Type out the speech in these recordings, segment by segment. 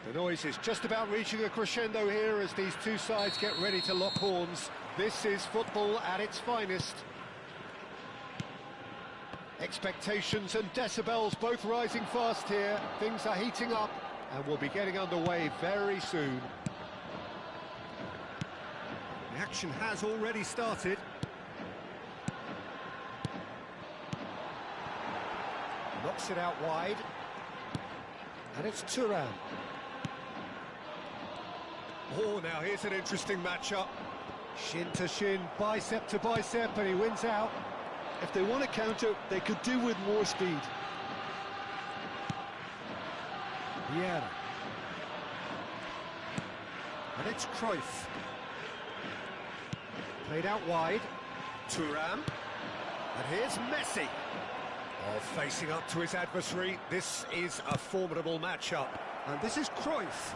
The noise is just about reaching a crescendo here as these two sides get ready to lock horns. This is football at its finest. Expectations and decibels both rising fast here. Things are heating up and we'll be getting underway very soon. The action has already started. Knocks it out wide. And it's Thuram. Oh, now here's an interesting matchup. Shin to shin, bicep to bicep, and he wins out. If they want to counter, they could do with more speed. Yeah. And it's Cruyff. Played out wide. Thuram. And here's Messi. Oh, facing up to his adversary. This is a formidable matchup. And this is Cruyff.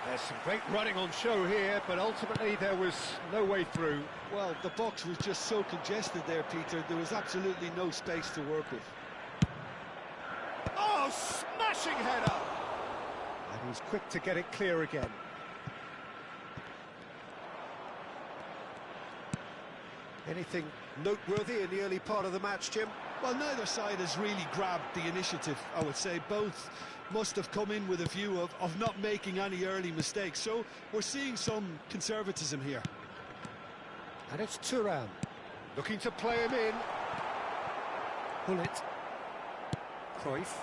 There's some great running on show here, but ultimately there was no way through. Well, the box was just so congested there, Peter. There was absolutely no space to work with. Oh, smashing header! And he's quick to get it clear again. Anything noteworthy in the early part of the match, Jim? Well, neither side has really grabbed the initiative, I would say. Both must have come in with a view of not making any early mistakes. So we're seeing some conservatism here. And it's Thuram. Looking to play him in. Pull it. Cruyff.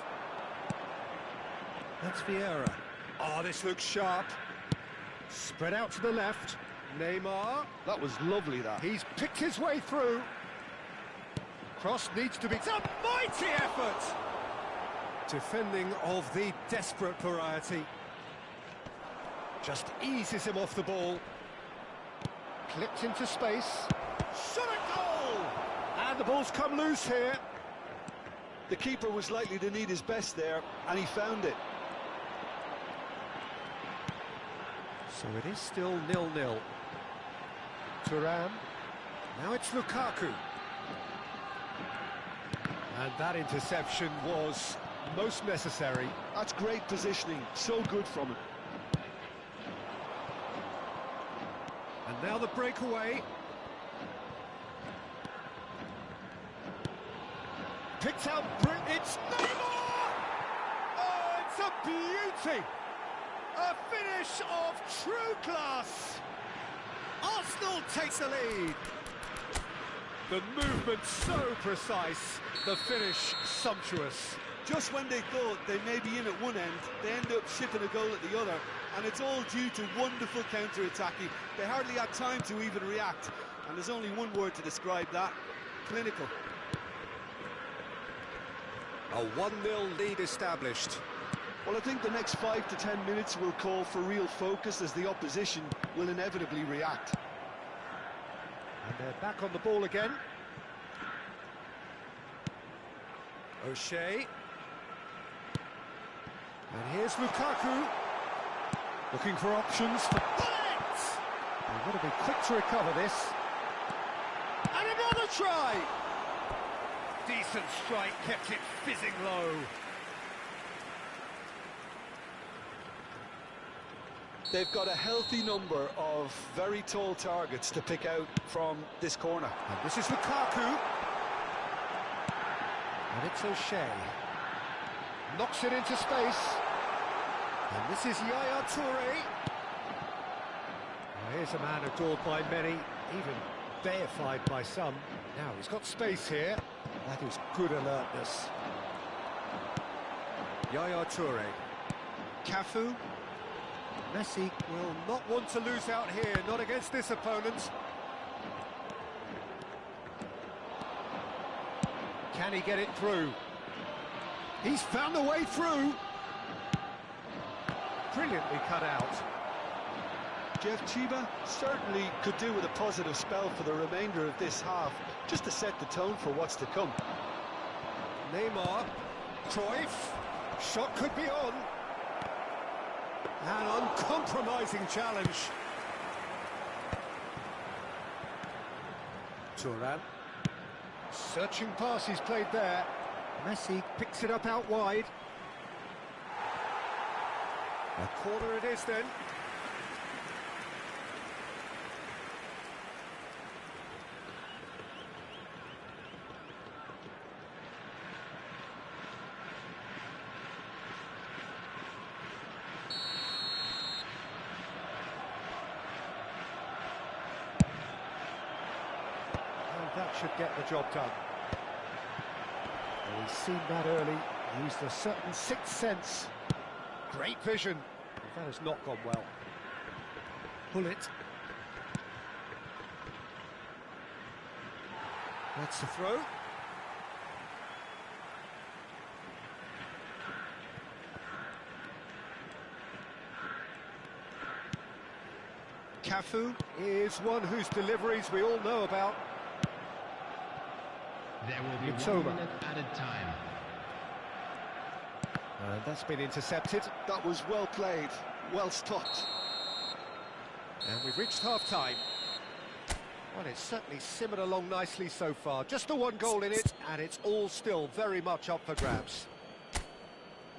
That's Vieira. Oh, this looks sharp. Spread out to the left. Neymar. That was lovely, that. He's picked his way through. Cross needs to be... It's a mighty effort! Defending of the desperate variety. Just eases him off the ball. Clipped into space. Shot a goal! And the ball's come loose here. The keeper was likely to need his best there, and he found it. So it is still 0-0. Thuram. Now it's Lukaku. And that interception was most necessary. That's great positioning, so good from him. And now the breakaway. Picked out, it's Neymar! Oh, it's a beauty! A finish of true class! Arsenal takes the lead. The movement so precise, the finish sumptuous. Just when they thought they may be in at one end, they end up shipping a goal at the other, and it's all due to wonderful counter-attacking. They hardly had time to even react, and there's only one word to describe that: clinical. A 1-0 lead established. Well, I think the next 5 to 10 minutes will call for real focus, as the opposition will inevitably react. And they're back on the ball again. O'Shea. And here's Lukaku. Looking for options for bullets! They've got to be quick to recover this. And another try! Decent strike, kept it fizzing low. They've got a healthy number of very tall targets to pick out from this corner. And this is Lukaku. And it's O'Shea. Knocks it into space. And this is Yaya Toure. Well, here's a man adored by many, even deified by some. Now he's got space here. That is good alertness. Yaya Toure. Cafu. Messi will not want to lose out here, not against this opponent. Can he get it through? He's found the way through. Brilliantly cut out. Jeff Chiba certainly could do with a positive spell for the remainder of this half, just to set the tone for what's to come. Neymar, Cruyff, shot could be on. An uncompromising challenge. Turan. Searching pass he's played there. Messi picks it up out wide. A corner it is then. That should get the job done. Well, he's seen that early, used a certain sixth sense. Great vision. That has not gone well. Pull it. That's the throw. Cafu is one whose deliveries we all know about. There will be It's 1 over. minute added time. And that's been intercepted. That was well played, well stopped. And we've reached half-time. Well, it's certainly simmered along nicely so far. Just the one goal in it, and it's all still very much up for grabs.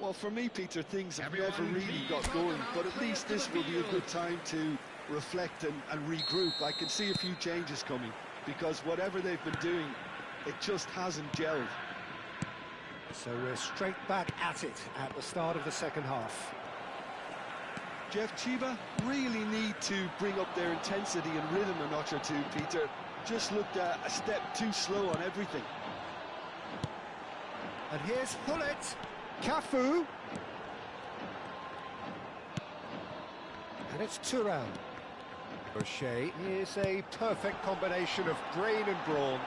Well, for me, Peter, things have Everyone, never really please got welcome going, our but at players least to this the will be a field. good time to reflect and regroup. I can see a few changes coming, because whatever they've been doing, it just hasn't gelled. So we're straight back at it at the start of the second half. Jeff Chiba really need to bring up their intensity and rhythm a notch or two, Peter. Just looked a step too slow on everything. And here's Hullet, Cafu. And it's Turan. Brochet is a perfect combination of brain and brawn.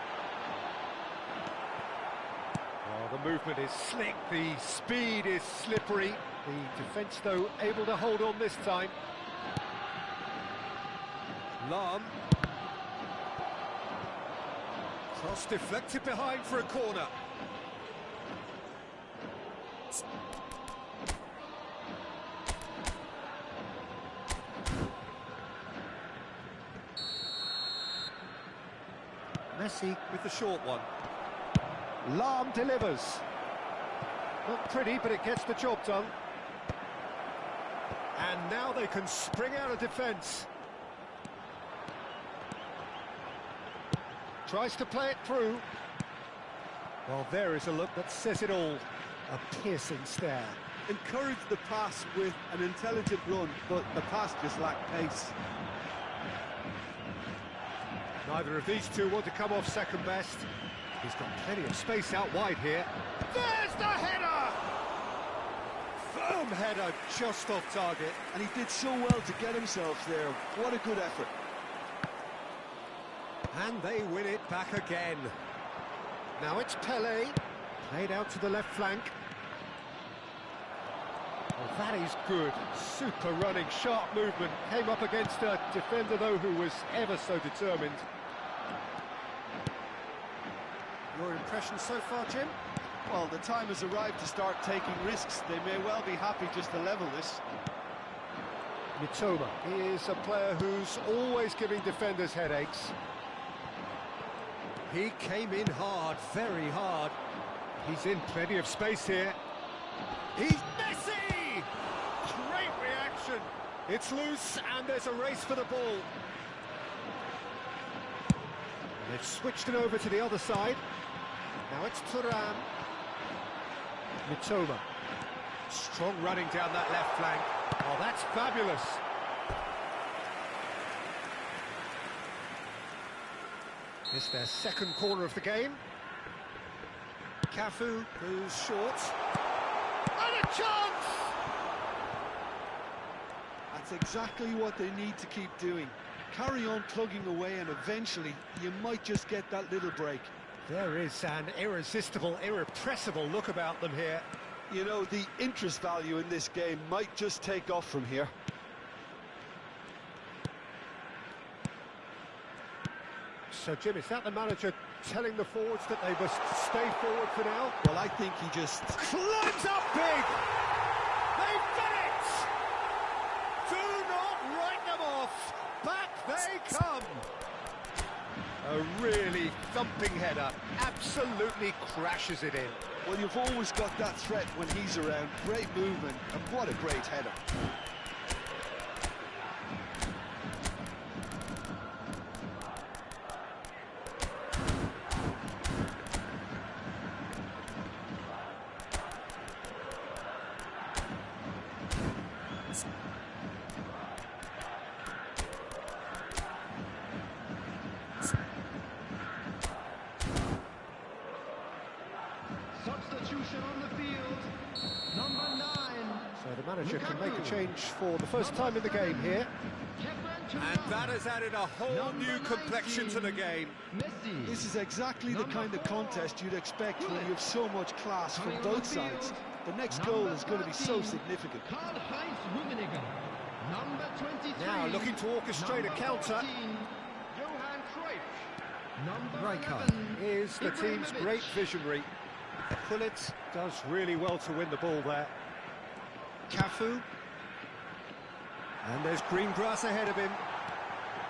Well, the movement is slick, the speed is slippery. The defence, though, able to hold on this time. Lam. Cross deflected behind for a corner. Messi with the short one. Lam delivers. Not pretty, but it gets the job done. And now they can spring out of defence. Tries to play it through. Well, there is a look that says it all. A piercing stare. Encouraged the pass with an intelligent run, but the pass just lacked pace. Neither of these two want to come off second best. He's got plenty of space out wide here. There's the header! Firm header, just off target. And he did so well to get himself there. What a good effort. And they win it back again. Now it's Pele, played out to the left flank. Well, that is good. Super running, sharp movement. Came up against a defender, though, who was ever so determined. Your impression so far, Jim? Well, the time has arrived to start taking risks. They may well be happy just to level this. Mitoma is a player who's always giving defenders headaches. He came in hard, very hard. He's in plenty of space here. He's Messi! Great reaction. It's loose and there's a race for the ball. And they've switched it over to the other side. Now it's Turan. Mitoma. Strong running down that left flank. Oh, that's fabulous. It's their second corner of the game. Cafu goes short. And a chance! That's exactly what they need to keep doing. Carry on plugging away and eventually you might just get that little break. There is an irresistible, irrepressible look about them here. You know, the interest value in this game might just take off from here. So, Jim, is that the manager telling the forwards that they must stay forward for now? Well, I think he just climbs up big! They've done it! Do not write them off! Back they come! A really thumping header, absolutely crashes it in. Well, you've always got that threat when he's around. Great movement, and what a great header. Substitution on the field, number 9. So the manager can make a change for the first time in the game here. And that has added a whole new complexion to the game. This is exactly the kind of contest you'd expect when you have so much class from both sides. The next goal is going to be so significant. Now looking to orchestrate a counter. Rijkaard is the team's great visionary. Gullit does really well to win the ball there. Cafu. And there's green grass ahead of him.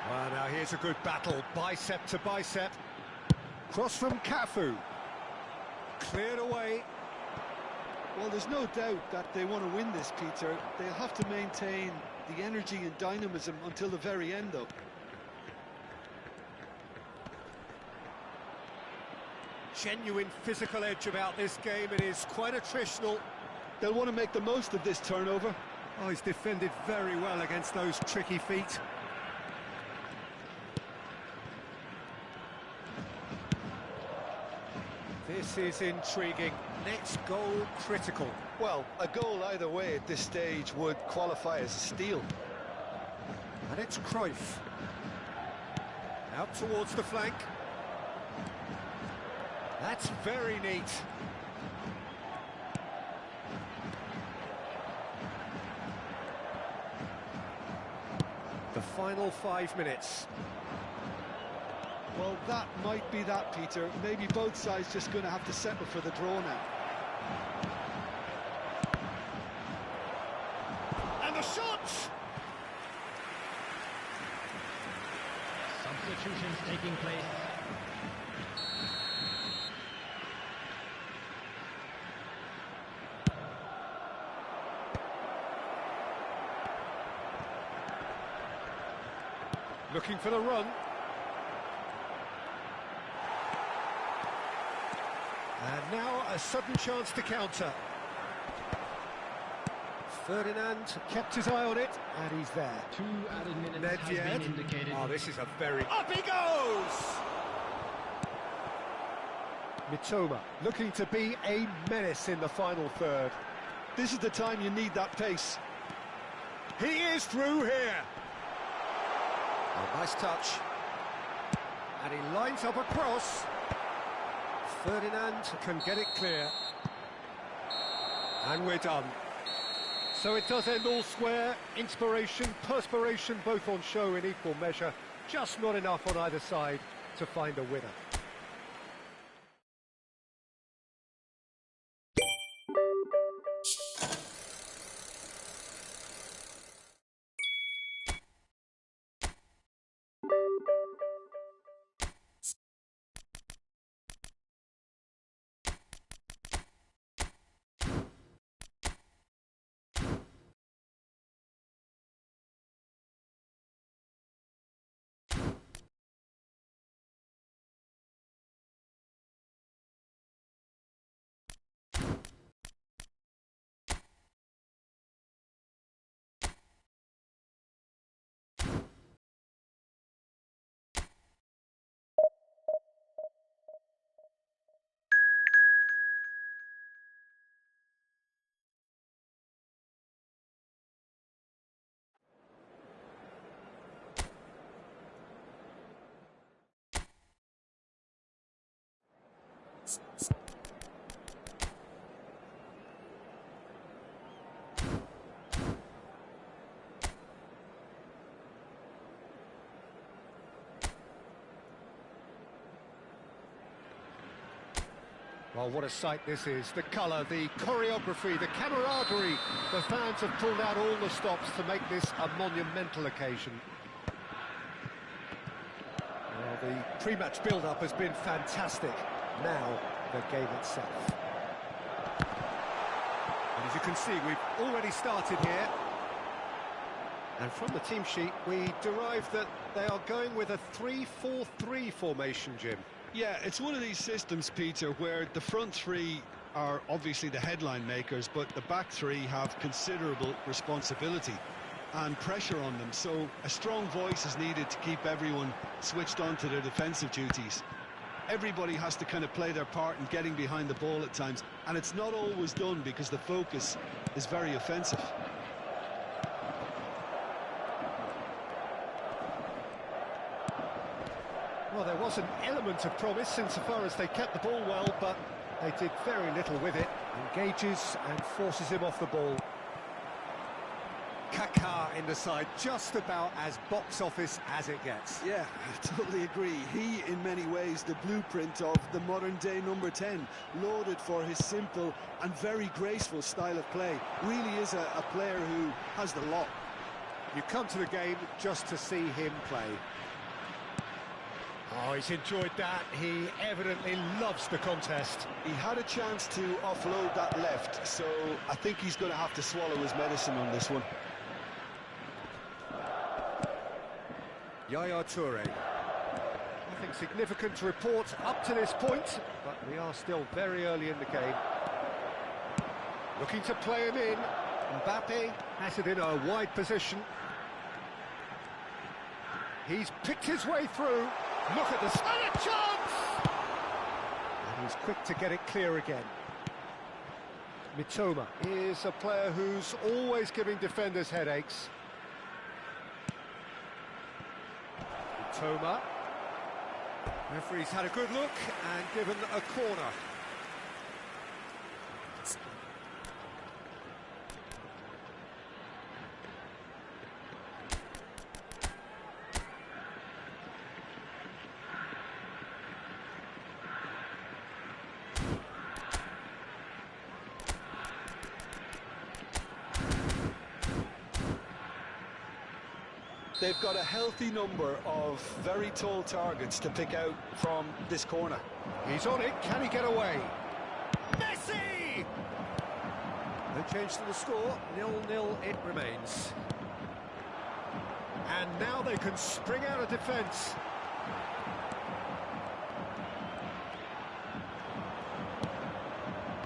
Well, now here's a good battle, bicep to bicep. Cross from Cafu. Cleared away. Well, there's no doubt that they want to win this, Peter. They'll have to maintain the energy and dynamism until the very end, though. Genuine physical edge about this game. It is quite attritional. They'll want to make the most of this turnover. Oh, he's defended very well against those tricky feet. This is intriguing. Next goal critical. Well, a goal either way at this stage would qualify as a steal. And it's Cruyff. Out towards the flank. That's very neat. The final 5 minutes. Well, that might be that, Peter. Maybe both sides just going to have to settle for the draw now. And the shot! Substitutions taking place. Looking for the run. And now a sudden chance to counter. Ferdinand kept his eye on it, and he's there. 2 added minutes has been indicated. Oh, this is a very... Up he goes! Mitoma looking to be a menace in the final third. This is the time you need that pace. He is through here. Oh, nice touch. And he lines up a cross. Ferdinand can get it clear. And we're done. So it does end all square. Inspiration, perspiration, both on show in equal measure. Just not enough on either side to find a winner. Well, what a sight this is. The colour, the choreography, the camaraderie. The fans have pulled out all the stops to make this a monumental occasion. Well, the pre-match build-up has been fantastic. Now, the game itself. And as you can see, we've already started here. And from the team sheet, we derive that they are going with a 3-4-3 formation, Jim. Yeah, it's one of these systems, Peter, where the front three are obviously the headline makers, but the back three have considerable responsibility and pressure on them. So a strong voice is needed to keep everyone switched on to their defensive duties. Everybody has to kind of play their part in getting behind the ball at times, and it's not always done because the focus is very offensive. Well, there was an element of promise insofar as they kept the ball well, but they did very little with it. Engages and forces him off the ball. Kaká in the side, just about as box office as it gets. Yeah, I totally agree. He, in many ways, the blueprint of the modern-day number 10, lauded for his simple and very graceful style of play. Really is a player who has the lot. You come to the game just to see him play. Oh, he's enjoyed that. He evidently loves the contest. He had a chance to offload that left, so I think he's going to have to swallow his medicine on this one. Yaya Toure. Nothing significant to report up to this point, but we are still very early in the game. Looking to play him in. Mbappe has it in a wide position. He's picked his way through. Look at this. And a chance! And he's quick to get it clear again. Mitoma is a player who's always giving defenders headaches. Mitoma. Referee's had a good look and given a corner. They've got a healthy number of very tall targets to pick out from this corner. He's on it, can he get away? Messi! No change to the score, 0-0 it remains. And now they can spring out of defence.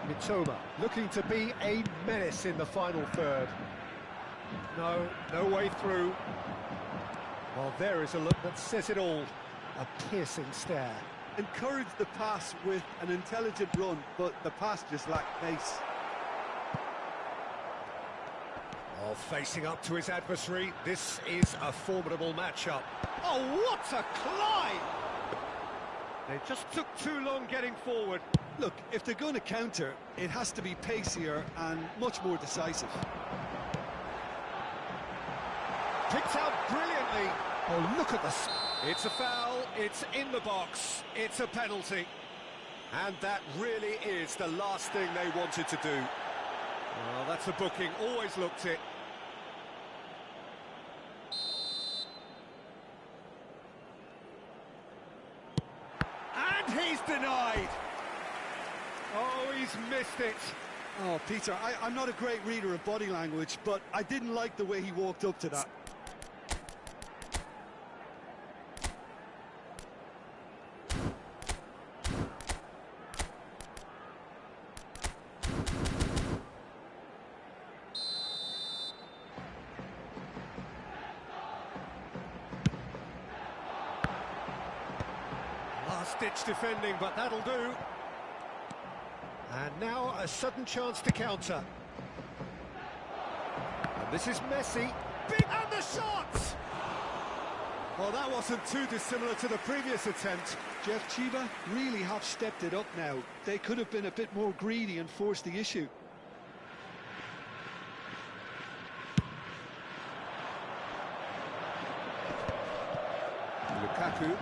Mitoma looking to be a menace in the final third. No way through. Well, there is a look that says it all. A piercing stare. Encouraged the pass with an intelligent run, but the pass just lacked pace. Oh, facing up to his adversary, this is a formidable matchup. Oh, what a climb! They just took too long getting forward. Look, if they're going to counter, it has to be pacier and much more decisive. Picked out brilliantly. Oh, look at this. It's a foul, it's in the box, it's a penalty. And that really is the last thing they wanted to do. Well, that's a booking, always looked it. And he's denied. Oh, he's missed it. Oh, Peter, I'm not a great reader of body language, but I didn't like the way he walked up to that. Last-ditch defending, but that'll do. And now a sudden chance to counter. And this is Messi. Big and the shot! Well, that wasn't too dissimilar to the previous attempt. Jeff, Chiba really have stepped it up now. They could have been a bit more greedy and forced the issue. Lukaku.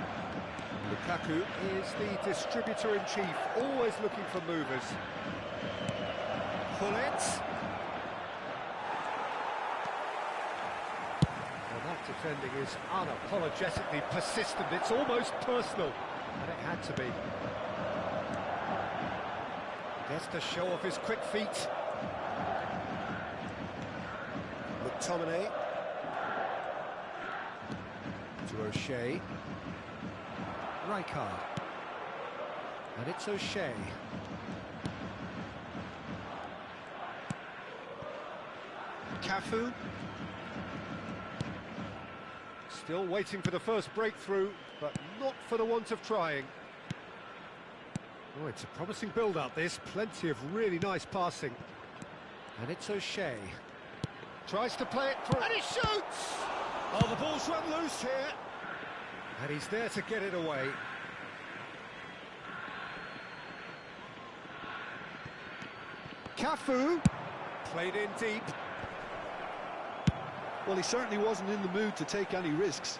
Lukaku is the distributor-in-chief, always looking for movers. Pull it. Well, that defending is unapologetically persistent. It's almost personal, and it had to be. Gets to show off his quick feet. McTominay. To O'Shea. Rijkaard. And it's O'Shea. Cafu. Still waiting for the first breakthrough, but not for the want of trying. Oh, it's a promising build-up, this. Plenty of really nice passing. And it's O'Shea. Tries to play it through, and he shoots! Oh, the ball's run loose here. And he's there to get it away. Cafu. Played in deep. Well, he certainly wasn't in the mood to take any risks.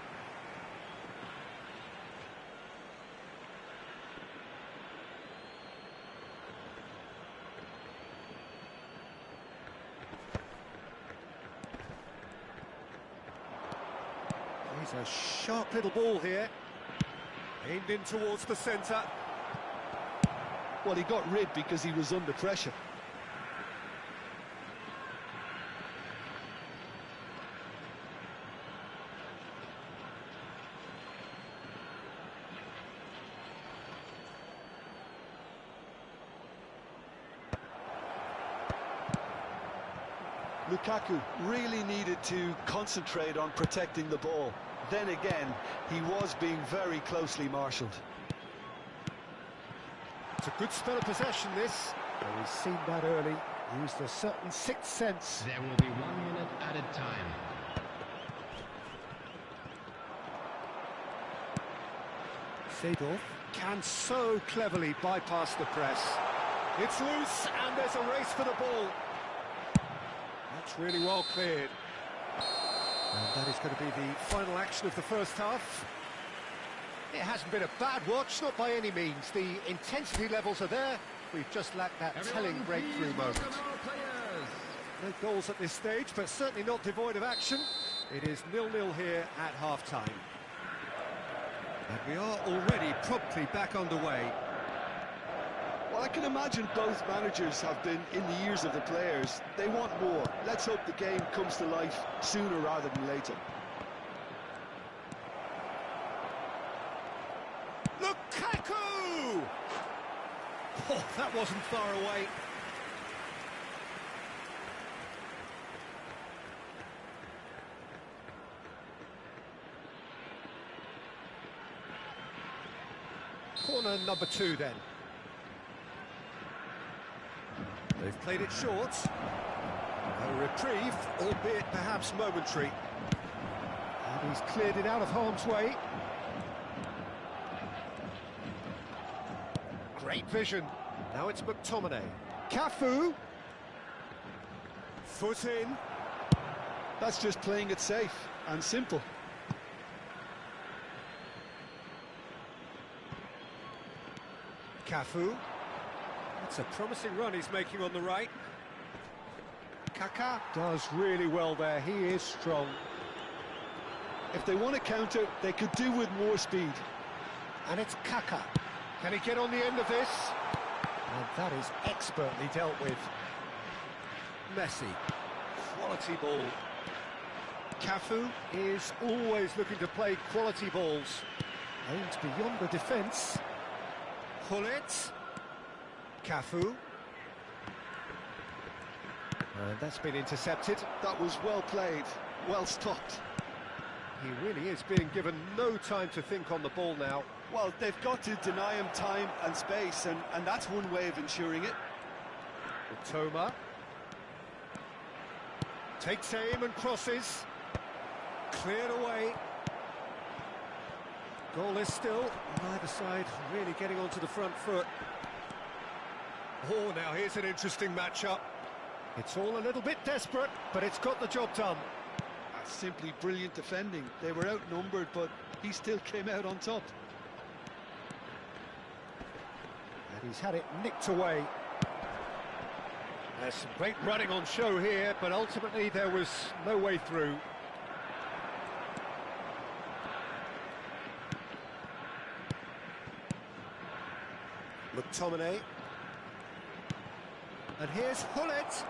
He's a sharp little ball here. Aimed in towards the centre. Well, he got rid because he was under pressure. Lukaku really needed to concentrate on protecting the ball. Then again, he was being very closely marshalled. It's a good spell of possession, this. Well, he's seen that early. Used a certain sixth sense. There will be 1 minute added time. Seedorf can so cleverly bypass the press. It's loose, and there's a race for the ball. That's really well cleared. And that is going to be the final action of the first half. It hasn't been a bad watch, not by any means. The intensity levels are there. We've just lacked that telling breakthrough moment. No goals at this stage, but certainly not devoid of action. It is 0-0 here at half-time. And we are already promptly back underway. Well, I can imagine both managers have been in the ears of the players. They want more. Let's hope the game comes to life sooner rather than later. Lukaku! Oh, that wasn't far away. Corner number 2 then. They've played it short. A reprieve, albeit perhaps momentary. And he's cleared it out of harm's way. Great vision. Now it's McTominay. Cafu. Foot in. That's just playing it safe and simple. Cafu. It's a promising run he's making on the right. Kaká does really well there. He is strong. If they want to counter, they could do with more speed. And it's Kaká. Can he get on the end of this? And that is expertly dealt with. Messi. Quality ball. Cafu is always looking to play quality balls. Aimed beyond the defence. Hullet. Cafu. And that's been intercepted. That was well played, well stopped. He really is being given no time to think on the ball now. Well, they've got to deny him time and space, and that's one way of ensuring it. Toma. Takes aim and crosses. Cleared away. Goal is still. Neither side really getting onto the front foot. Oh, now here's an interesting matchup. It's all a little bit desperate, but it's got the job done. That's simply brilliant defending. They were outnumbered, but he still came out on top. He's had it nicked away. There's some great running on show here, but ultimately there was no way through. McTominay. And here's Hullet.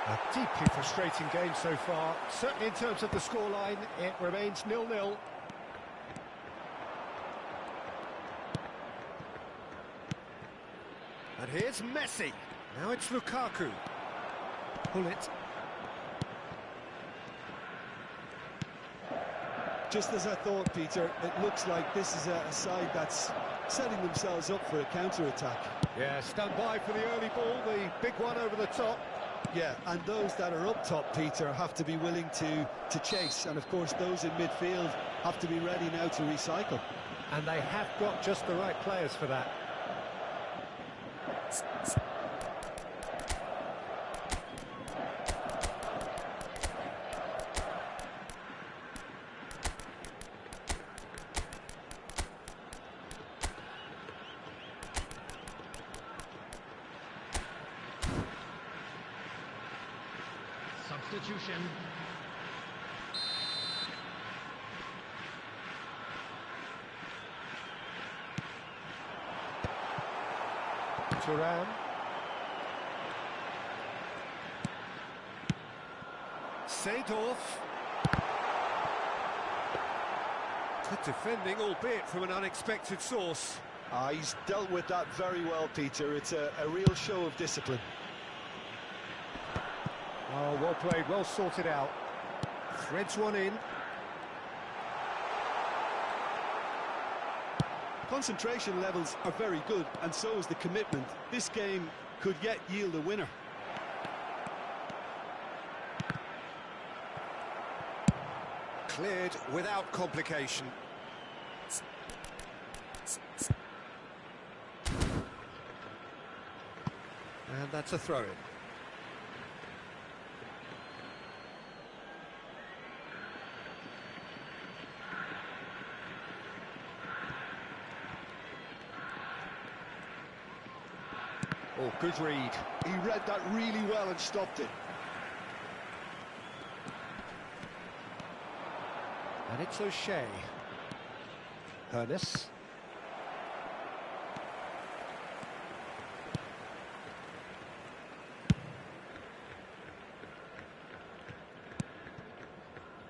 A deeply frustrating game so far. Certainly in terms of the scoreline, it remains 0-0. And here's Messi. Now it's Lukaku. Hullet. Just as I thought, Peter, it looks like this is a side that's setting themselves up for a counter-attack. Yeah, stand by for the early ball, the big one over the top. Yeah, and those that are up top, Peter, have to be willing to chase. And, of course, those in midfield have to be ready now to recycle. And they have got just the right players for that. Substitution. Turan. Seedorf. Good defending, albeit from an unexpected source. He's dealt with that very well, Peter. It's a real show of discipline. Oh, well played, well sorted out. Threads one in. Concentration levels are very good, and so is the commitment. This game could yet yield a winner. Cleared without complication. And that's a throw-in. Oh, good read. He read that really well and stopped it. And it's O'Shea. Hernus.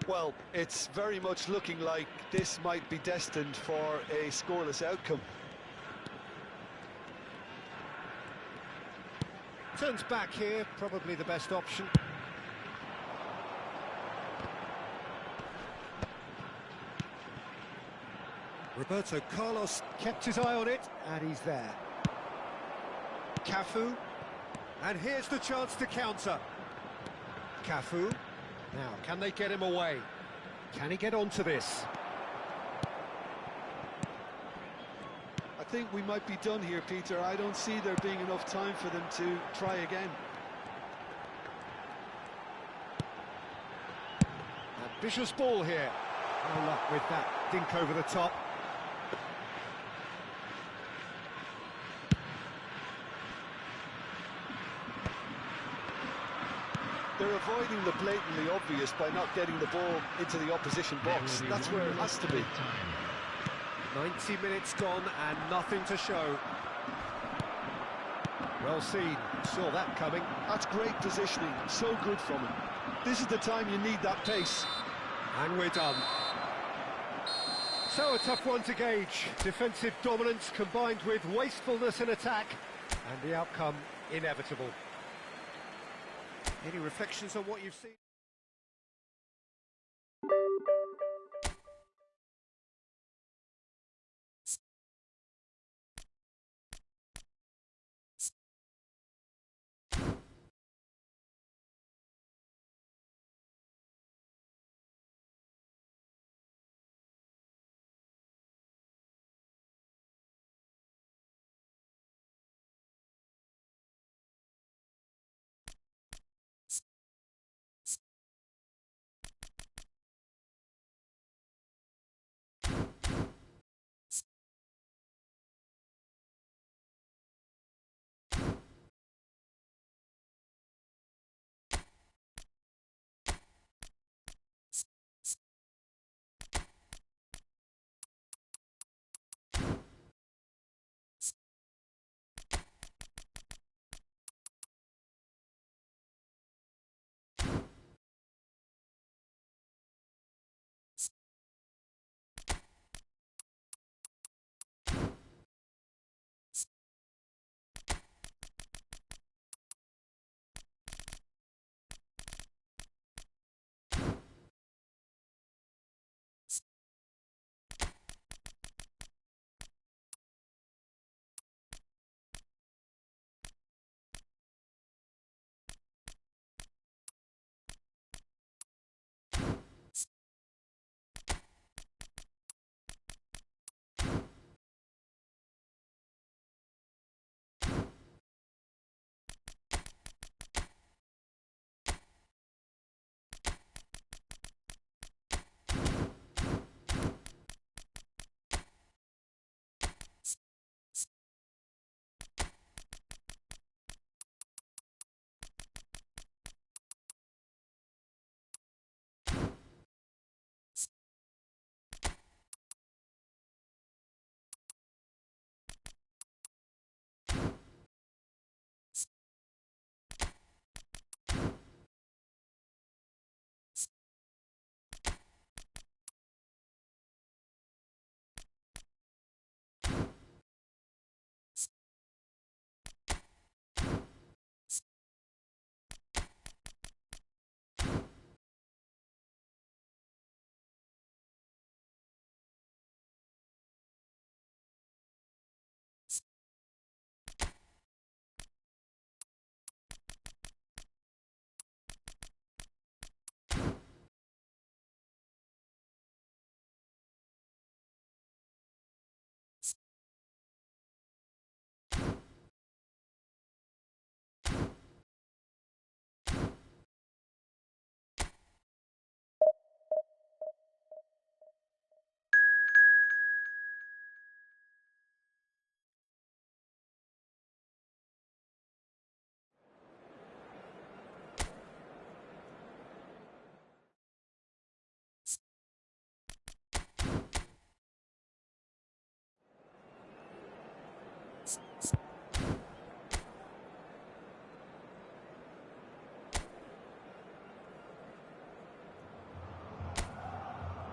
Well, it's very much looking like this might be destined for a scoreless outcome. Turns back here, probably the best option. Roberto Carlos kept his eye on it, and he's there. Cafu, and here's the chance to counter. Cafu, now can they get him away? Can he get onto this? I think we might be done here, Peter. I don't see there being enough time for them to try again. Ambitious ball here. No luck with that dink over the top. They're avoiding the blatantly obvious by not getting the ball into the opposition box. That's where it has to be. 90 minutes gone and nothing to show. Well seen, saw that coming. That's great positioning, so good from him. This is the time you need that pace. And we're done. So a tough one to gauge. Defensive dominance combined with wastefulness in attack, and the outcome inevitable. Any reflections on what you've seen?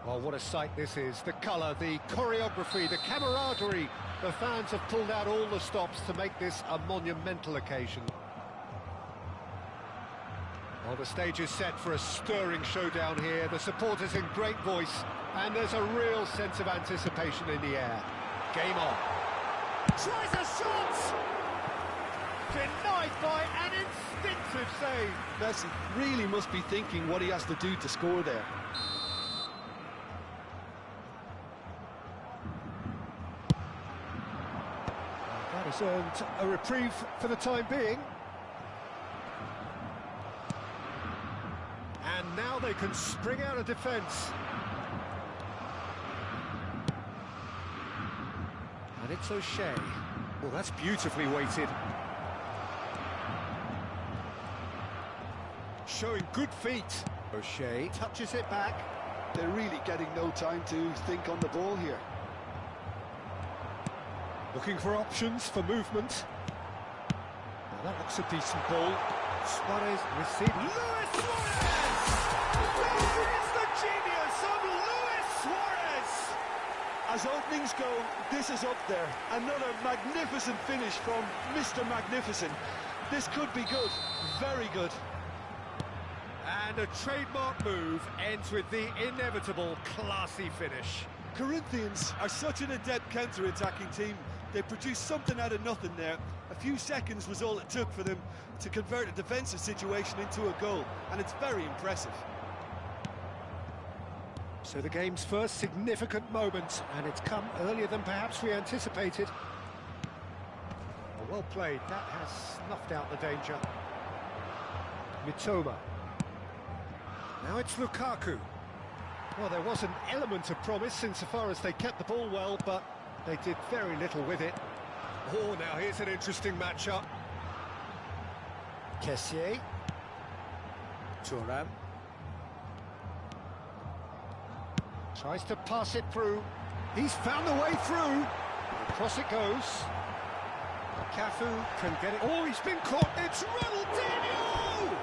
Well, what a sight this is. The colour, the choreography, the camaraderie. The fans have pulled out all the stops to make this a monumental occasion. Well, the stage is set for a stirring showdown here. The supporters in great voice, and there's a real sense of anticipation in the air. Game on. Tries a shot! Denied by an instinctive save. Messi really must be thinking what he has to do to score there. That has earned a reprieve for the time being. And now they can spring out of defence. And it's O'Shea. Well, that's beautifully weighted. Showing good feet. O'Shea touches it back. They're really getting no time to think on the ball here. Looking for options for movement. Well, that looks a decent ball. Suarez received. Luis Suarez! There is the genius of Luis Suarez! As openings go, this is up there. Another magnificent finish from Mr. Magnificent. This could be good, very good. And a trademark move ends with the inevitable classy finish. Corinthians are such an adept counter-attacking team. They produced something out of nothing there. A few seconds was all it took for them to convert a defensive situation into a goal, and it's very impressive. So the game's first significant moment, and it's come earlier than perhaps we anticipated. Well played, that has snuffed out the danger. Mitoma. Now it's Lukaku. Well, there was an element of promise insofar as they kept the ball well, but they did very little with it. Oh, now here's an interesting matchup. Kessié. Thuram. Tries to pass it through. He's found the way through. Across it goes. Cafu can get it. Oh, he's been caught. It's Ronaldinho!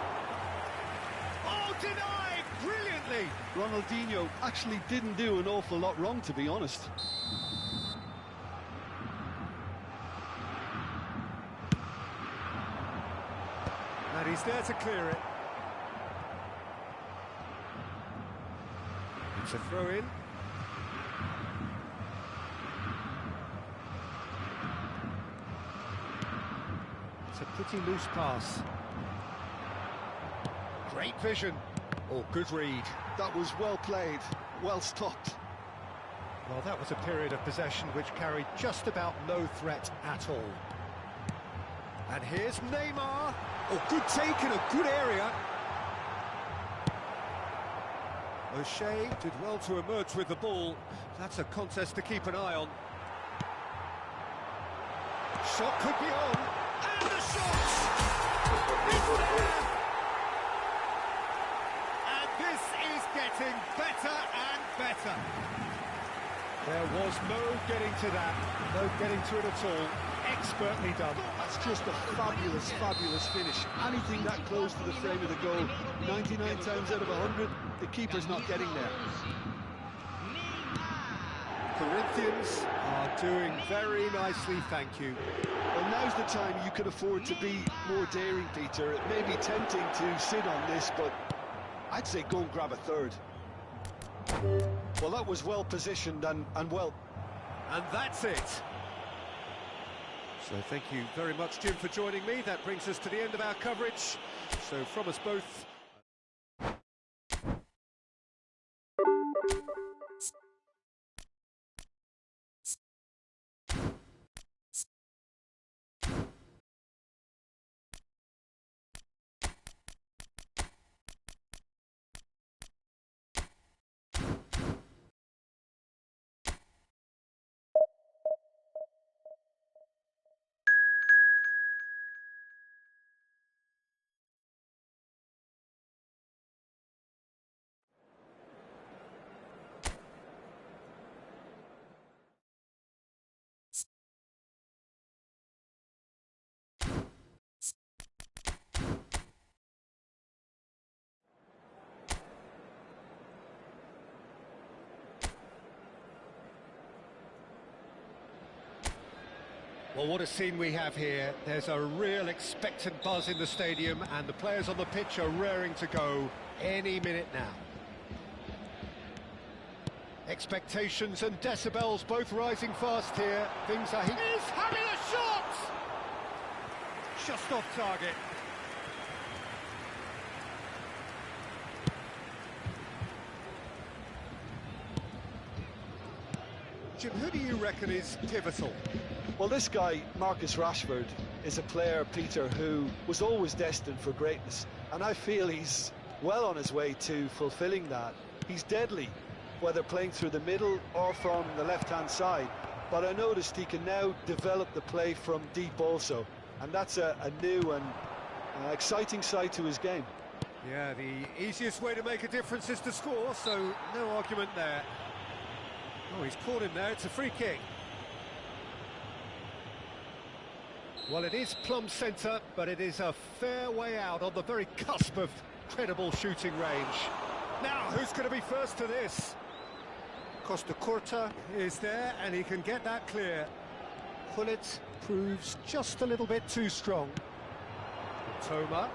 Oh, denied brilliantly. Ronaldinho actually didn't do an awful lot wrong, to be honest. And he's there to clear it. It's a throw-in. It's a pretty loose pass. Great vision. Oh, good read. That was well played, well stopped. Well, that was a period of possession which carried just about no threat at all. And here's Neymar. Oh, good take in a good area. O'Shea did well to emerge with the ball. That's a contest to keep an eye on. Shot could be on. And the shot! It's there! And this is getting better and better. There was no getting to that. No getting to it at all. Expertly done. That's just a fabulous, fabulous finish. Anything that close to the frame of the goal, 99 times out of 100, the keeper's not getting there. Corinthians are doing very nicely, thank you. Well, now's the time you could afford to be more daring, Peter. It may be tempting to sit on this, but I'd say go and grab a third. Well, that was well positioned and well. And that's it. So thank you very much, Jim, for joining me. That brings us to the end of our coverage. So from us both... Well, what a scene we have here. There's a real expectant buzz in the stadium, and the players on the pitch are raring to go any minute now. Expectations and decibels both rising fast here. Things are... He's having a shot! Just off target. Jim, who do you reckon is pivotal? Well, this guy, Marcus Rashford, is a player, Peter, who was always destined for greatness. And I feel he's well on his way to fulfilling that. He's deadly, whether playing through the middle or from the left-hand side. But I noticed he can now develop the play from deep also. And that's a new and exciting side to his game. Yeah, the easiest way to make a difference is to score, so no argument there. Oh, he's caught him there, it's a free kick. Well, it is plumb centre, but it is a fair way out on the very cusp of credible shooting range. Now, who's going to be first to this? Costa Curta is there, and he can get that clear. Gullit proves just a little bit too strong. Toma.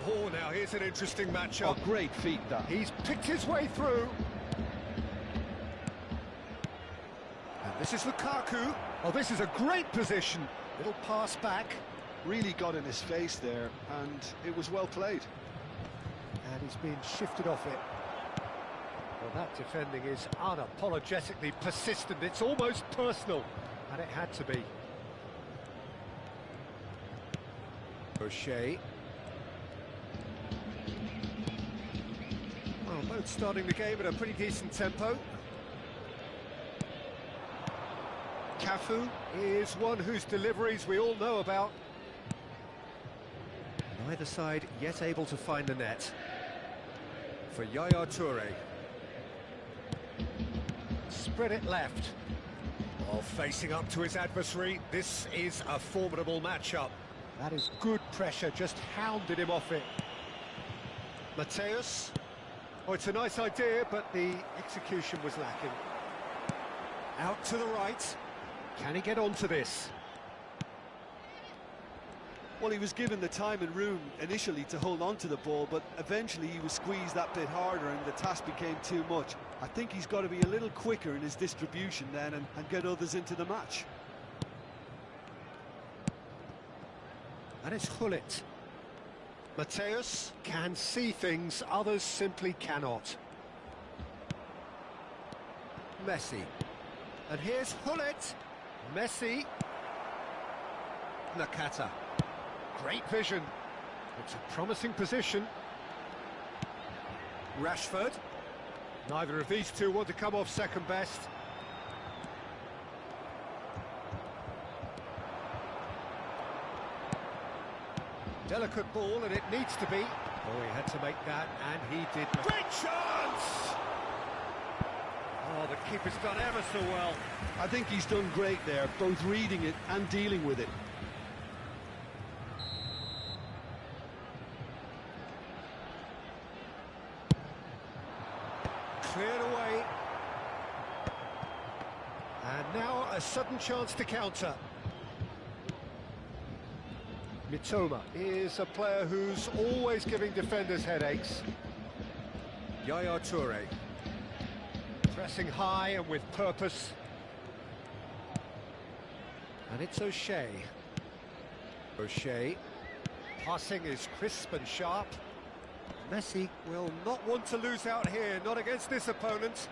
Oh, now here's an interesting matchup. Oh, great feat, that. He's picked his way through. And this is Lukaku. Oh, this is a great position. Little pass back. Really got in his face there, and it was well played. And he's been shifted off it. Well, that defending is unapologetically persistent. It's almost personal, and it had to be. O'Shea. Well, both starting the game at a pretty decent tempo. Cafu is one whose deliveries we all know about. Neither side yet able to find the net. For Yaya Toure. Spread it left. While facing up to his adversary, this is a formidable matchup. That is good pressure, just hounded him off it. Mateus. Oh, it's a nice idea, but the execution was lacking. Out to the right. Can he get onto this? Well, he was given the time and room initially to hold on to the ball, but eventually he was squeezed that bit harder and the task became too much. I think he's got to be a little quicker in his distribution then and get others into the match. And it's Gullit. Mateus can see things others simply cannot. Messi. And here's Gullit. Messi. Nakata. Great vision. It's a promising position. Rashford. Neither of these two want to come off second best. Delicate ball, and it needs to be. Oh, he had to make that, and he did. Great chance! Oh, the keeper's done ever so well. I think he's done great there, both reading it and dealing with it. Cleared away. And now a sudden chance to counter. Mitoma is a player who's always giving defenders headaches. Yaya Toure. Pressing high and with purpose. And it's O'Shea. O'Shea. Passing is crisp and sharp. Messi will not want to lose out here, not against this opponent.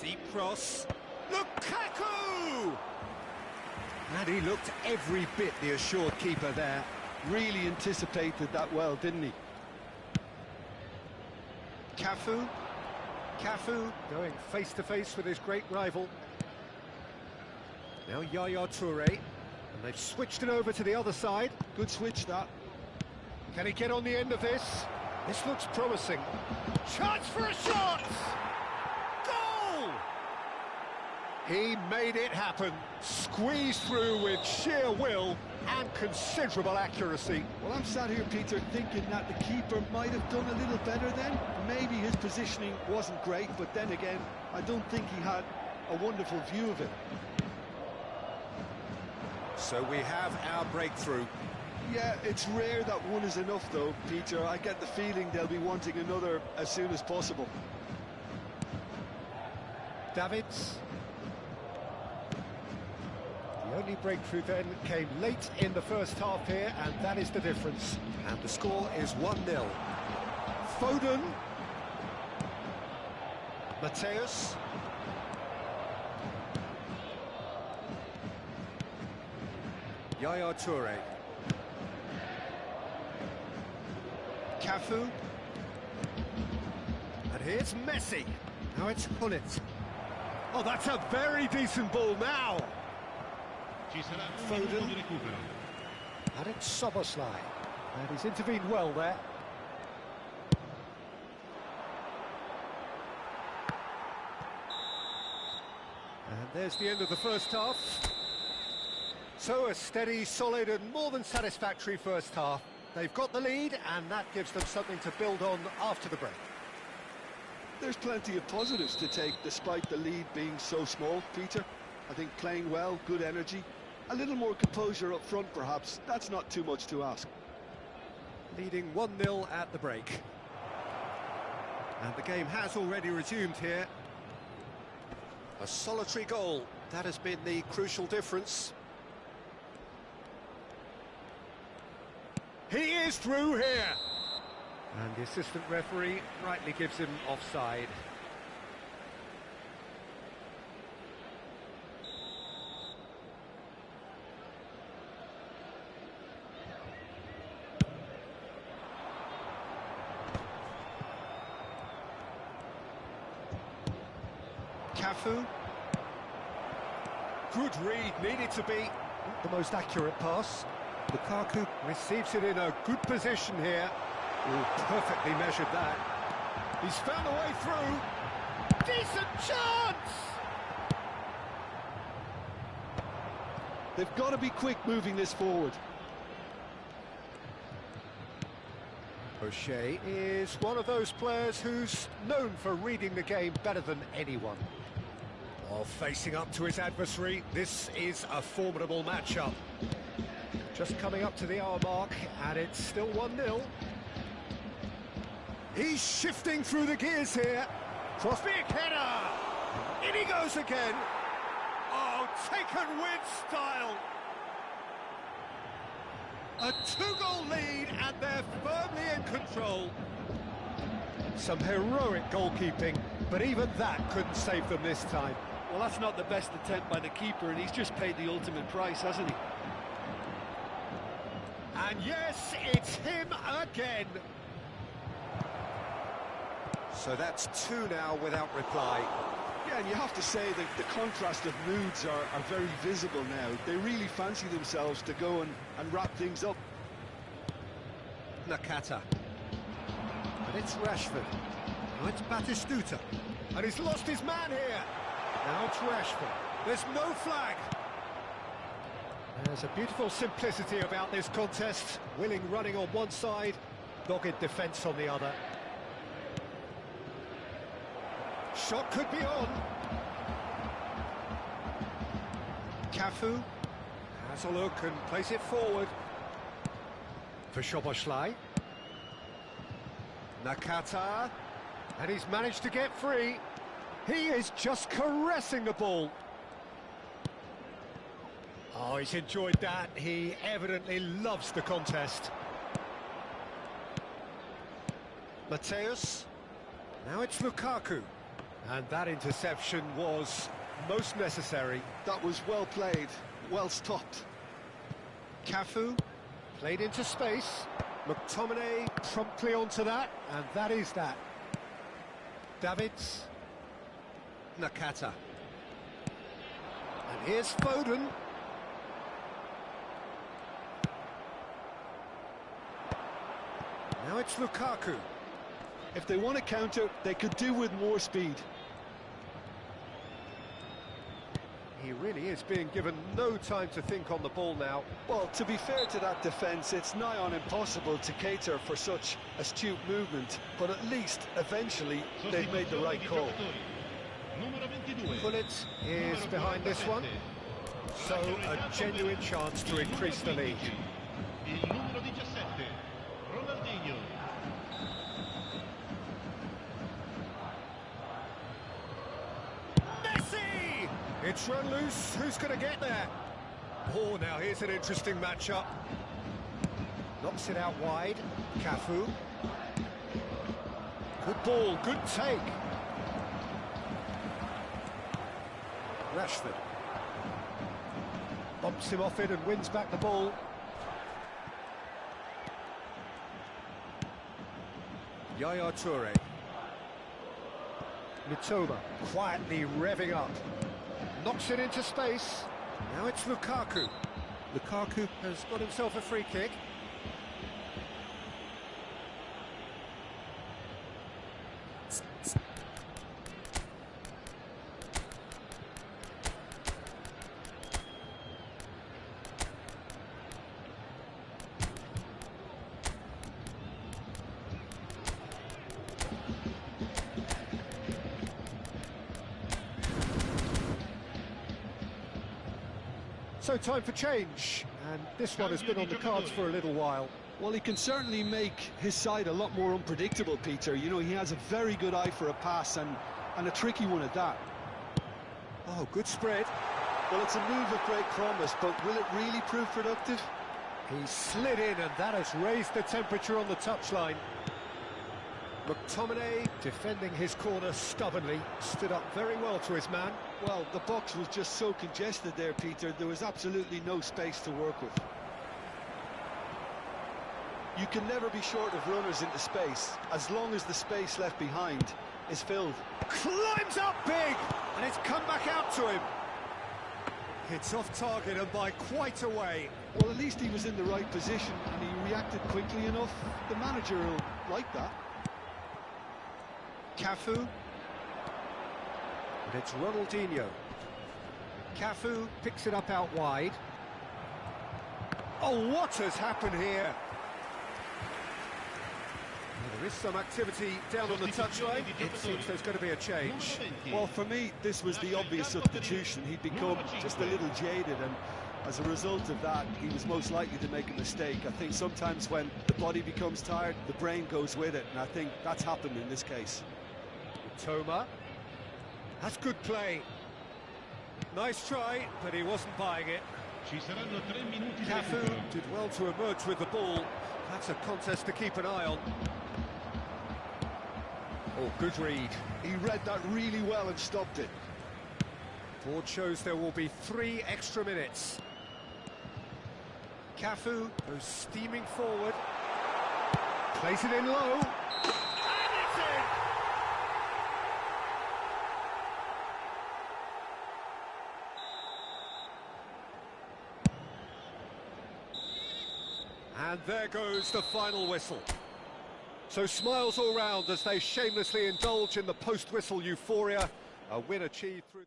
Deep cross. Lukaku! And he looked every bit the assured keeper there. Really anticipated that well, didn't he? Cafu. Cafu going face-to-face with his great rival. Now Yaya Toure. And they've switched it over to the other side. Good switch, that. Can he get on the end of this? This looks promising. Chance for a shot! Goal! He made it happen. Squeezed through with sheer will and considerable accuracy. Well, I'm sat here, Peter, thinking that the keeper might have done a little better then. Maybe his positioning wasn't great, but then again, I don't think he had a wonderful view of it. So we have our breakthrough. Yeah, it's rare that one is enough though, Peter. I get the feeling they'll be wanting another as soon as possible. Davids. The only breakthrough then came late in the first half here, and that is the difference. And the score is 1-0. Foden. Mateus. Yaya Toure. Cafu. And here's Messi. Now it's Hullet. Oh, that's a very decent ball now. Foden. And it's Soboslai. And he's intervened well there. And there's the end of the first half. So a steady, solid and more than satisfactory first half. They've got the lead and that gives them something to build on after the break. There's plenty of positives to take despite the lead being so small, Peter. I think playing well, good energy, a little more composure up front perhaps. That's not too much to ask. Leading 1-0 at the break. And the game has already resumed here. A solitary goal, that has been the crucial difference. He is through here! And the assistant referee rightly gives him offside. Cafu. Good read, needed to be the most accurate pass. Lukaku receives it in a good position here. Oh, perfectly measured that. He's found a way through. Decent chance! They've got to be quick moving this forward. O'Shea is one of those players who's known for reading the game better than anyone. While facing up to his adversary, this is a formidable matchup. Just coming up to the hour mark, and it's still 1-0. He's shifting through the gears here. Cross big header! In he goes again. Oh, taken with style. A 2-goal lead, and they're firmly in control. Some heroic goalkeeping, but even that couldn't save them this time. Well, that's not the best attempt by the keeper, and he's just paid the ultimate price, hasn't he? And yes, it's him again. So that's 2 now without reply. Yeah, and you have to say that the contrast of moods are very visible now. They really fancy themselves to go and wrap things up. Nakata. And it's Rashford. Now it's Batistuta. And he's lost his man here. Now it's Rashford. There's no flag. There's a beautiful simplicity about this contest. Willing running on one side, dogged defence on the other. Shot could be on. Cafu has a look and plays it forward. For Szoboszlai. Nakata. And he's managed to get free. He is just caressing the ball. Oh, he's enjoyed that. He evidently loves the contest. Mateus. Now it's Lukaku. And that interception was most necessary. That was well played, well stopped. Cafu played into space. McTominay promptly onto that, and that is that. Davids. Nakata. And here's Foden. Now it's Lukaku. If they want to counter, they could do with more speed. He really is being given no time to think on the ball now. Well, to be fair to that defence, it's nigh on impossible to cater for such astute movement, but at least, eventually, they've made the right call. Hullet is behind this one. So, a genuine chance to increase the lead. Il numero 17, Ronaldinho. Messi! It's run loose. Who's going to get there? Oh, now here's an interesting matchup. Knocks it out wide. Cafu. Good ball, good take. Rashford. Bumps him off it and wins back the ball. Yaya Toure. Mitoma quietly revving up. Knocks it into space. Now it's Lukaku. Lukaku has got himself a free kick. So time for change, and this one has been on the cards for a little while. Well, he can certainly make his side a lot more unpredictable, Peter. You know, he has a very good eye for a pass and a tricky one at that. Oh, good spread. Well, it's a move of great promise, but will it really prove productive? He slid in, and that has raised the temperature on the touchline. McTominay, defending his corner stubbornly, stood up very well to his man. Well, the box was just so congested there, Peter. There was absolutely no space to work with. You can never be short of runners into space, as long as the space left behind is filled. Climbs up big, and it's come back out to him. It's off target and by quite a way. Well, at least he was in the right position, and he reacted quickly enough. The manager will like that. Cafu. And it's Ronaldinho. Cafu picks it up out wide. Oh, what has happened here? Well, there is some activity down on the touchline. It seems there's going to be a change. Well, for me, this was the obvious substitution. He'd become just a little jaded, and as a result of that, he was most likely to make a mistake. I think sometimes when the body becomes tired, the brain goes with it, and I think that's happened in this case. Toma. That's good play. Nice try, but he wasn't buying it. Ci saranno 3 minuti di Cafu recupero. did well to emerge with the ball. That's a contest to keep an eye on. Oh, good read. He read that really well and stopped it. Board shows there will be 3 extra minutes. Cafu goes steaming forward. Plays it in low. And it's in! And there goes the final whistle. So smiles all round as they shamelessly indulge in the post-whistle euphoria. A win achieved through...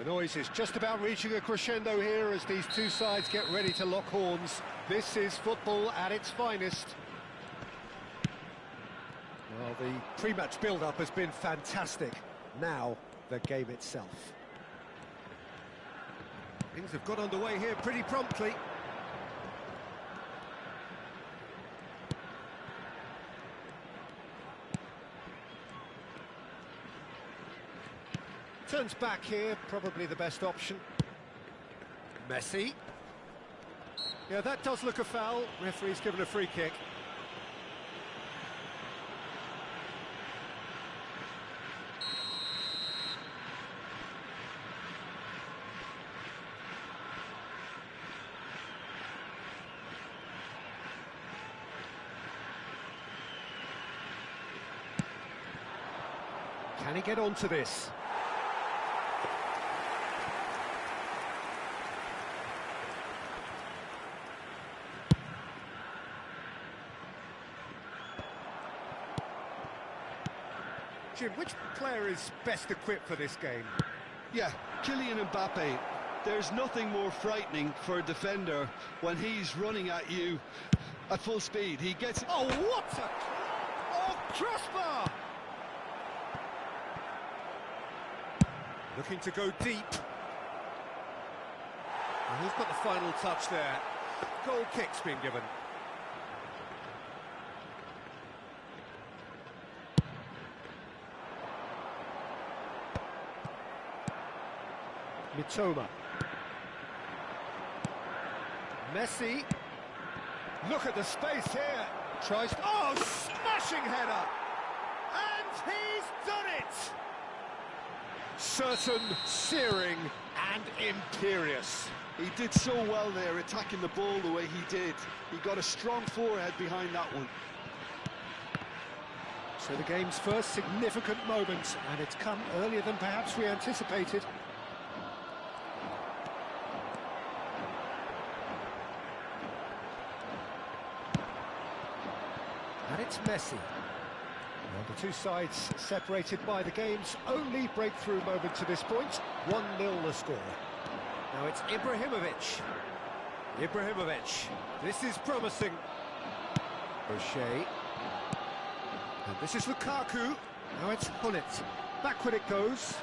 The noise is just about reaching a crescendo here as these two sides get ready to lock horns. This is football at its finest. Well, the pre-match build-up has been fantastic. Now, the game itself. Things have got underway here pretty promptly. Turns back here, probably the best option. Messi. Yeah, that does look a foul. Referee's given a free kick. Can he get onto this? Jim, which player is best equipped for this game? Yeah, Kylian Mbappe. There's nothing more frightening for a defender when he's running at you at full speed. He gets... Oh, what a... Oh, crossbar! Looking to go deep. And who's got the final touch there? Goal kick's been given. Mitoma. Messi. Look at the space here. Tries... Oh, smashing header! And he's done it! Certain, searing and imperious. He did so well there, attacking the ball the way he did. He got a strong forehead behind that one. So the game's first significant moment, and it's come earlier than perhaps we anticipated. And it's Messi. Well, the two sides separated by the game's only breakthrough moment to this point. 1-0 the score. Now it's Ibrahimovic. Ibrahimovic. This is promising. O'Shea. And this is Lukaku. Now it's Hullet. Backward it goes.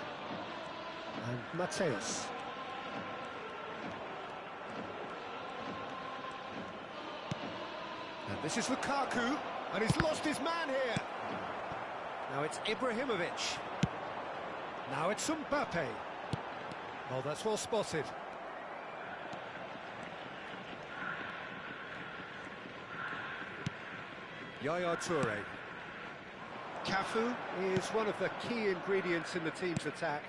And Mateus. And this is Lukaku. And he's lost his man here. Now it's Ibrahimovic. Now it's Mbappe. Oh, that's well spotted. Yaya Toure. Cafu is one of the key ingredients in the team's attack.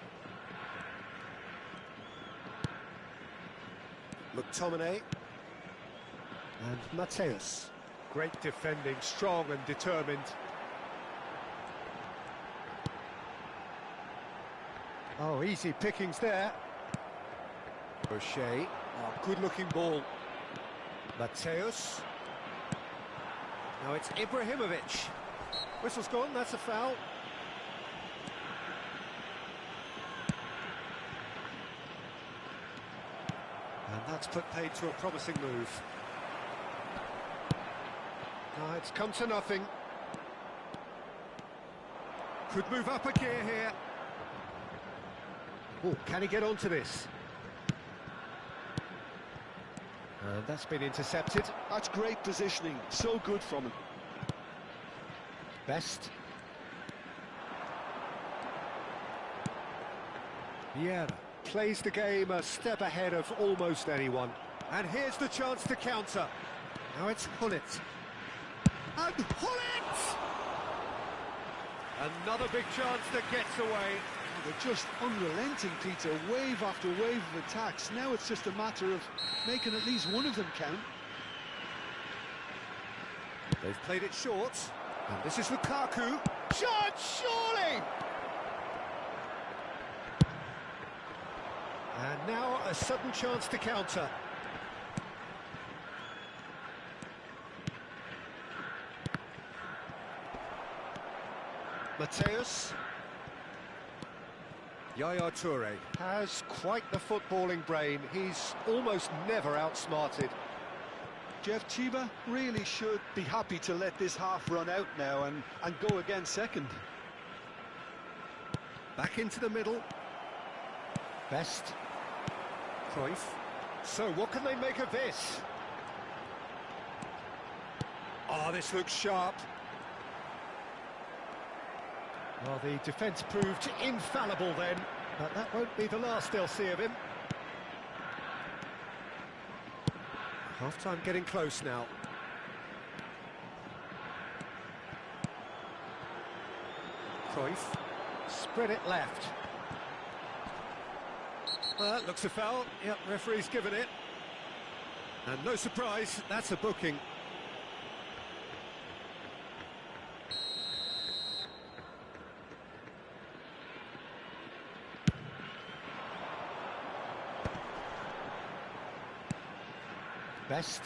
McTominay. And Mateus. Great defending, strong and determined. Oh, easy pickings there. O'Shea. Oh, good-looking ball. Mateus. Now it's Ibrahimovic. Whistle's gone, that's a foul. And that's put paid to a promising move. Oh, it's come to nothing. Could move up a gear here. Oh, can he get onto this? And that's been intercepted. That's great positioning, so good from him. Best. Vieira plays the game a step ahead of almost anyone. And here's the chance to counter. Now it's Hullet. And Hullet! Another big chance that gets away. They're just unrelenting, Peter, wave after wave of attacks. Now it's just a matter of making at least one of them count. They've played it short. And this is Lukaku. Shot, surely! And now a sudden chance to counter. Mateus. Yaya Toure has quite the footballing brain. He's almost never outsmarted. Jeff Chiba really should be happy to let this half run out now and go again second. Back into the middle. Best. Cruyff. So what can they make of this? Oh, this looks sharp. Well, the defence proved infallible then, but that won't be the last they'll see of him. Half-time getting close now. Cruyff, spread it left. Well, that looks a foul. Yep, referee's given it. And no surprise, that's a booking. Best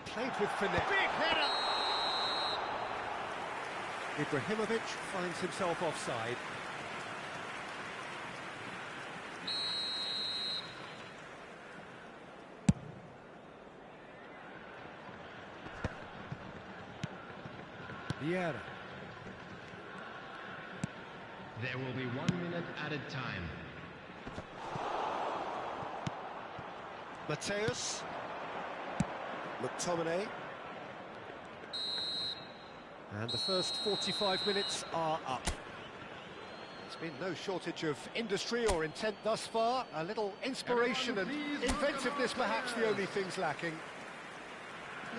played with finesse. Big header! Ibrahimovic finds himself offside. Vieira. There will be 1 minute added time. Mateus. McTominay. And the first 45 minutes are up. There's been no shortage of industry or intent thus far. A little inspiration and inventiveness perhaps the only things lacking.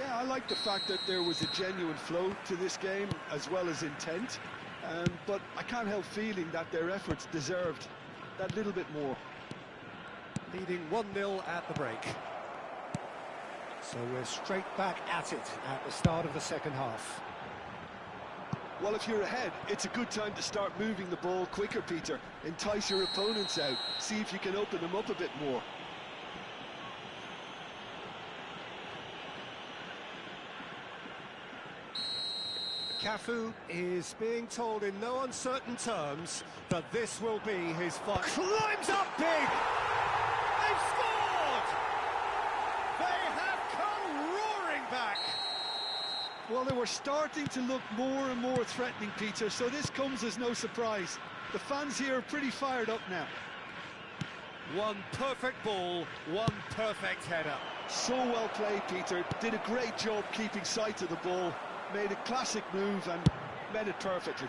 Yeah, I like the fact that there was a genuine flow to this game as well as intent. But I can't help feeling that their efforts deserved that little bit more. Leading 1-0 at the break. So we're straight back at it at the start of the second half. Well, if you're ahead, it's a good time to start moving the ball quicker, Peter. Entice your opponents out. See if you can open them up a bit more. Cafu is being told in no uncertain terms that this will be his fight. Climbs up big! They've scored! They have come roaring back! Well, they were starting to look more and more threatening, Peter, so this comes as no surprise. The fans here are pretty fired up now. One perfect ball, one perfect header. So well played, Peter. Did a great job keeping sight of the ball. Made a classic move and met it perfectly.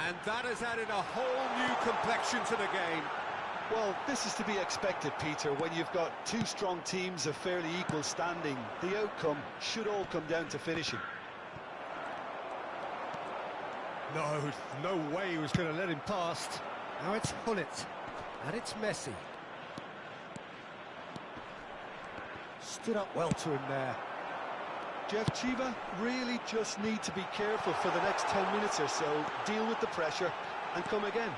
And that has added a whole new complexion to the game. Well, this is to be expected, Peter, when you've got two strong teams of fairly equal standing. The outcome should all come down to finishing. No way he was going to let him past. Now it's Hullet, and it's Messi. Stood up well to him there. Jeff Chiba really just need to be careful for the next 10 minutes or so, deal with the pressure and come again.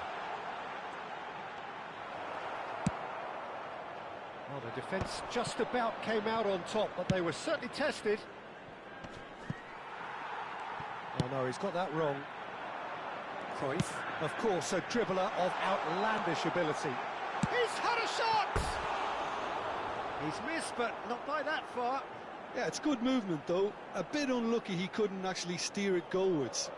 Well, the defence just about came out on top, but they were certainly tested. Oh no, he's got that wrong. Cruyff, of course, a dribbler of outlandish ability. He's had a shot! He's missed, but not by that far. Yeah, it's good movement, though. A bit unlucky he couldn't actually steer it goalwards.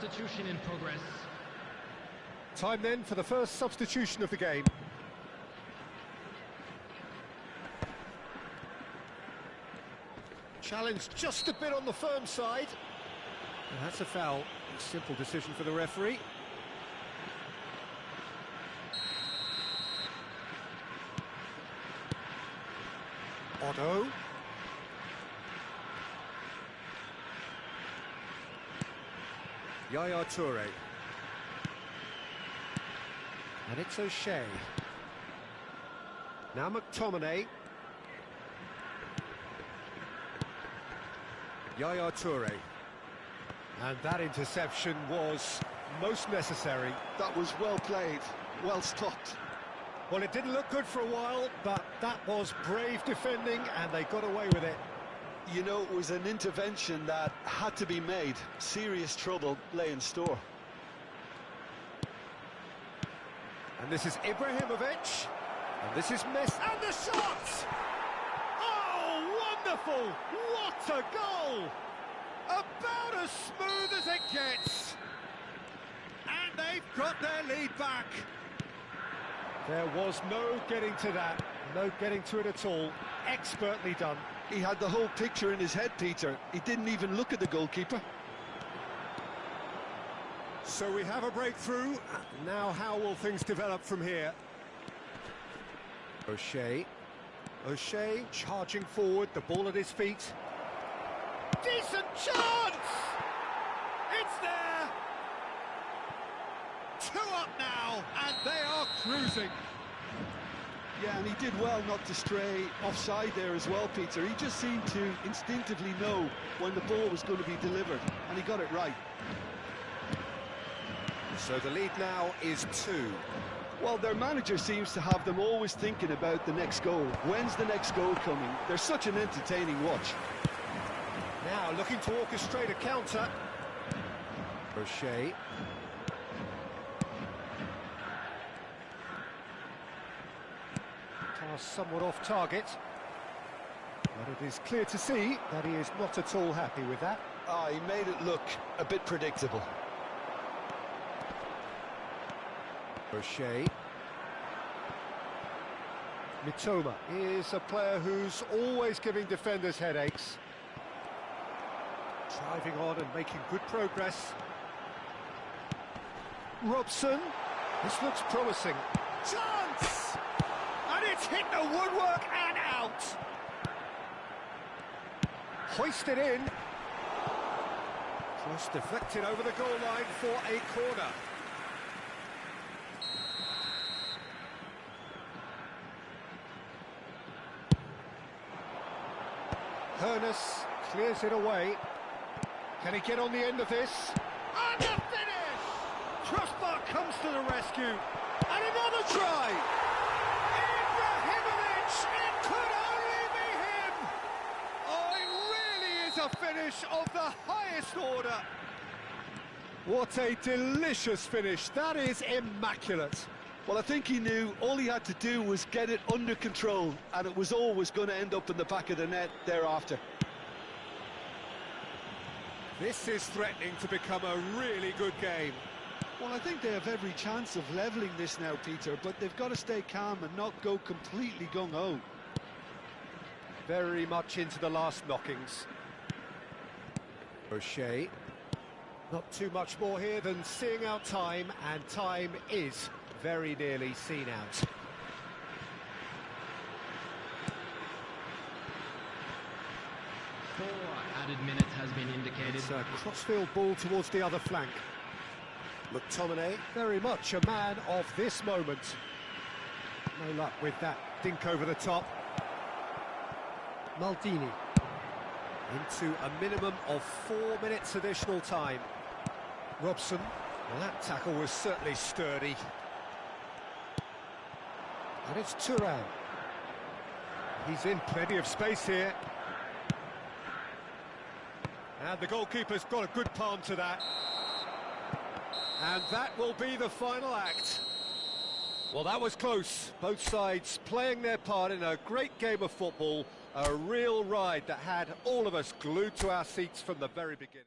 Substitution in progress. Time then for the first substitution of the game. Challenge just a bit on the firm side. And that's a foul. A simple decision for the referee. Otto. Yaya Toure. And it's O'Shea. Now McTominay. Yaya Toure. And that interception was most necessary. That was well played, well stopped. Well, it didn't look good for a while, but that was brave defending, and they got away with it. You know, it was an intervention that had to be made. Serious trouble lay in store. And this is Ibrahimovic. And this is Messi. And the shot! Oh, wonderful! What a goal! About as smooth as it gets. And they've got their lead back. There was no getting to that. No getting to it at all. Expertly done. He had the whole picture in his head, Peter. He didn't even look at the goalkeeper. So we have a breakthrough. Now how will things develop from here? O'Shea charging forward, the ball at his feet. Decent chance! It's there! 2 up now, and they are cruising. Yeah, and he did well not to stray offside there as well, Peter. He just seemed to instinctively know when the ball was going to be delivered, and he got it right. So the lead now is 2. Well, their manager seems to have them always thinking about the next goal. When's the next goal coming? They're such an entertaining watch. Now looking to orchestrate a counter. O'Shea. Pass somewhat off target. But it is clear to see that he is not at all happy with that. He made it look a bit predictable. O'Shea. Mitoma is a player who's always giving defenders headaches. Driving on and making good progress. Robson. This looks promising. Chance! And it's hit the woodwork and out. Hoisted in. Cross deflected over the goal line for a corner. Hernus clears it away. Can he get on the end of this? And the finish! Crossbar comes to the rescue. And another try! Ibrahimovic! It could only be him! Oh, it really is a finish of the highest order. What a delicious finish. That is immaculate. Well, I think he knew all he had to do was get it under control, and it was always going to end up in the back of the net thereafter. This is threatening to become a really good game. Well, I think they have every chance of levelling this now, Peter, but they've got to stay calm and not go completely gung-ho. Very much into the last knockings. O'Shea. Not too much more here than seeing out time, and time is very nearly seen out. 4 added minutes has been indicated. It's a crossfield ball towards the other flank. McTominay, very much a man of this moment. No luck with that dink over the top. Maldini into a minimum of 4 minutes additional time. Robson, well, that tackle was certainly sturdy. And it's Thuram. He's in plenty of space here. And the goalkeeper's got a good palm to that. And that will be the final act. Well, that was close. Both sides playing their part in a great game of football. A real ride that had all of us glued to our seats from the very beginning.